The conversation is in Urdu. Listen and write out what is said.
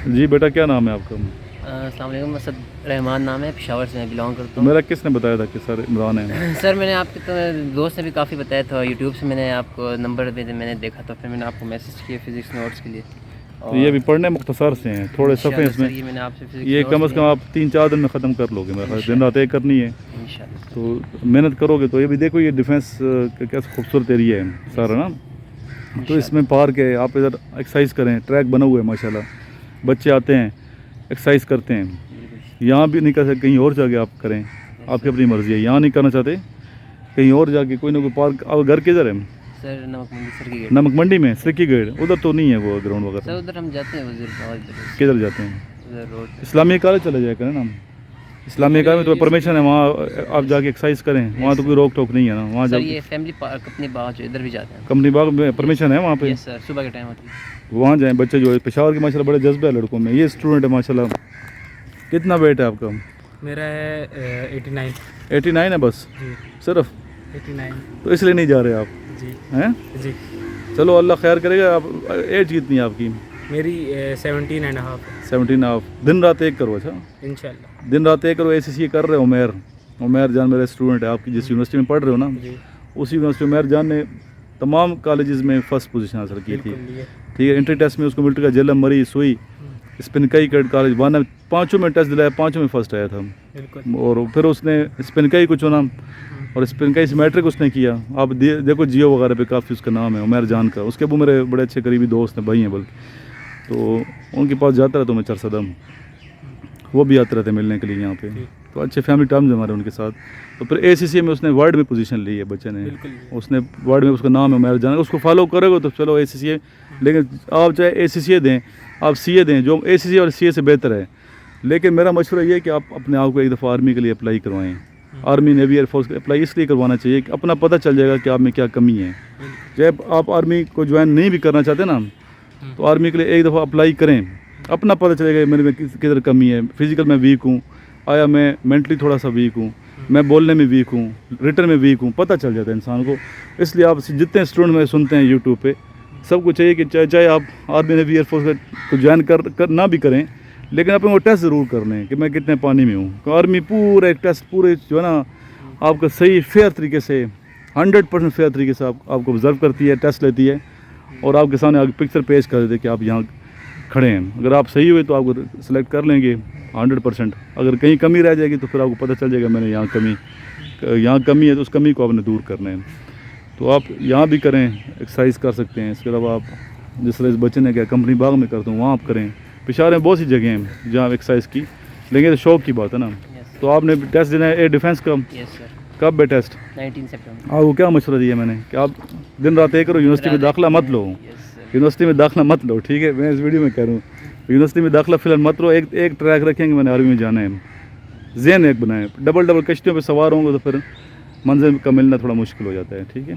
جی بیٹا کیا نام ہے آپ کا؟ السلام علیکم، اسد رحمان نام ہے، پشاور سے میں بلانگ کرتا ہوں۔ میرا کس نے بتایا تھا کہ سر عمران ہے؟ سر میں نے آپ کے دوست نے بھی کافی بتایا تھا، یوٹیوب سے میں نے آپ کو نمبر میں نے دیکھا تھا، پھر میں نے آپ کو میسج کیا فزکس نوٹس کے لیے۔ تو یہ بھی پڑھنے مختصر سے ہیں، تھوڑے صفحے اس میں، یہ میں نے آپ سے فزکس یہ کم از کم آپ 3-4 دن میں ختم کر لو گے، میرا خیال دن رات ایک کرنی ہے، انشاءاللہ تو محنت کرو گے تو یہ بھی دیکھو یہ ڈیفینس کا کیسا خوبصورت ایریا ہے سارا نا، تو اس میں پارک ہے، آپ ادھر ایکسرسائز کریں، ٹریک بنا ہوا ہے ماشاءاللہ، بچے آتے ہیں ایکسرسائز کرتے ہیں، یہاں بھی نہیں کر سکتے، کہیں اور جا کے آپ کریں، آپ کی اپنی مرضی ہے، یہاں نہیں کرنا چاہتے کہیں اور جا کے کوئی نہ کوئی پارک۔ آپ گھر کدھر ہے؟ سر نمک منڈی سر کی گیٹ۔ نمک منڈی میں سرکی گیٹ، ادھر تو نہیں ہے وہ گراؤنڈ وغیرہ؟ سر ادھر ہم جاتے ہیں وزیر باغ، کدھر جاتے ہیں؟ ادھر روڈ پہ اسلامیہ کالج چلے جائے کریں نا، اسلامیہ کالج میں تو پرمیشن ہے، وہاں آپ جا کے ایکسرسائز کریں، وہاں تو کوئی روک ٹوک نہیں ہے نا، وہاں سر جب یہ فیملی پارک اپنی باغ جو ادھر بھی جاتے ہیں، کمپنی باغ میں پرمیشن ہے وہاں پہ، یس سر صبح کے ٹائم ہوتی ہے، وہاں جائیں بچے جو ہے پشاور کے ماشاءاللہ بڑے جذبہ ہے لڑکوں میں، یہ اسٹوڈنٹ ہے ماشاءاللہ۔ کتنا ویٹ ہے آپ کا؟ میرا ہے 89۔ 89 ہے بس جی صرف؟ 89 تو اس لیے نہیں جا رہے آپ جی ہیں؟ جی۔ چلو اللہ خیر کرے گا۔ آپ ایج کتنی ہے آپ کی؟ میری 17.5 ہے۔ 17 آپ دن رات ایک کرو؟ اچھا انشاءاللہ دن رات ایک کرو، اے سی سی کر رہے ہو؟ عمیر جان میرے اسٹوڈنٹ ہے، آپ کی جس یونیورسٹی میں پڑھ رہے ہو نا، جی اسی یونیورسٹی عمیر جان نے تمام کالجز میں فرسٹ پوزیشن حاصل کی تھی، بالکل یہ ٹھیک ہے، انٹری ٹیسٹ میں اس کو ملٹری کا جیلم مری سوئی اسپن کئی کیڈ کالج وانا، پانچوں میں ٹیسٹ دلایا، پانچوں میں فرسٹ آیا تھا، بالکل اور پھر اس نے اسپن کئی کو چنا، اور اسپن کئی سے میٹرک اس نے کیا۔ آپ دیکھو جیو وغیرہ پہ کافی اس کا نام ہے عمیر جان کا، اس کے ابو میرے بڑے اچھے قریبی دوست ہیں، بھائی ہیں بلکہ، تو ان کے پاس جاتا رہتا ہوں میں چرسدم، وہ بھی آتے رہتے ملنے کے لیے یہاں پہ، تو اچھے فیملی ٹرمز ہمارے ان کے ساتھ۔ تو پھر اے سی سی میں اس نے ورلڈ میں پوزیشن لی ہے بچے نے، بالکل اس نے ورلڈ میں، اس کا نام ہے عمیر جان، اس کو فالو کرے گا تو چلو اے سی سی ہے، لیکن آپ چاہے اے سی سی دیں، آپ سی اے دیں، جو اے سی سی اور سی اے سے بہتر ہے، لیکن میرا مشورہ یہ ہے کہ آپ اپنے آپ کو ایک دفعہ آرمی کے لیے اپلائی کروائیں، army navy air force apply اس لیے کروانا چاہیے کہ اپنا پتہ چل جائے گا کہ آپ میں کیا کمی ہے۔ جب آپ آرمی کو جوائن نہیں بھی کرنا چاہتے نا، تو آرمی کے لیے ایک دفعہ اپلائی کریں، اپنا پتہ چلے گا میرے میں کدھر کمی ہے، فزیکل میں ویک ہوں، آیا میں مینٹلی تھوڑا سا ویک ہوں، میں بولنے میں ویک ہوں، ریٹن میں ویک ہوں، پتہ چل جاتا ہے انسان کو۔ اس لیے آپ جتنے اسٹوڈنٹ میں سنتے ہیں یوٹیوب پہ، سب کو چاہیے کہ چاہے آپ آرمی نیوی ایئر فورس کو جوائن کر نہ بھی کریں، لیکن اپنے وہ ٹیسٹ ضرور کر لیں کہ میں کتنے پانی میں ہوں۔ آرمی پورا ایک ٹیسٹ پورے جو ہے نا آپ کا صحیح فیئر طریقے سے 100% فیئر طریقے سے آپ کو آبزرو کرتی ہے، ٹیسٹ لیتی ہے، اور آپ کے سامنے پکچر پیش کر دیتے کہ آپ یہاں کھڑے ہیں۔ اگر آپ صحیح ہوئے تو آپ کو سلیکٹ کر لیں گے 100%، اگر کہیں کمی رہ جائے گی تو پھر آپ کو پتہ چل جائے گا میں نے یہاں کمی ہے، تو اس کمی کو آپ نے دور کرنا ہے۔ تو آپ یہاں بھی کریں، ایکسرسائز کر سکتے ہیں، اس کے علاوہ آپ جس طرح اس بچے نے کیا کمپنی باغ میں کرتا ہوں وہاں آپ کریں، پشاور میں بہت سی جگہیں ہیں جہاں ایکسرسائز کی، لیکن شوق کی بات ہے نا۔ تو آپ نے ٹیسٹ دینا ہے ایئر ڈیفینس کا، یس سر کب ہے ٹیسٹ؟ 19 سپٹمبر۔ آپ کو کیا مشورہ دیا میں نے کہ آپ دن رات ایک کرو، یونیورسٹی میں داخلہ مت لو، یونیورسٹی میں داخلہ مت لو، ٹھیک ہے، میں اس ویڈیو میں کہہ رہا ہوں یونیورسٹی میں داخلہ فی الحال مت لو، ایک ٹریک رکھیں گے میں نے آرمی میں جانا ہے، ذہن ایک بنائیں، ڈبل کشتیوں پہ سوار ہوں گے تو پھر منزل کا ملنا تھوڑا مشکل ہو جاتا ہے، ٹھیک ہے۔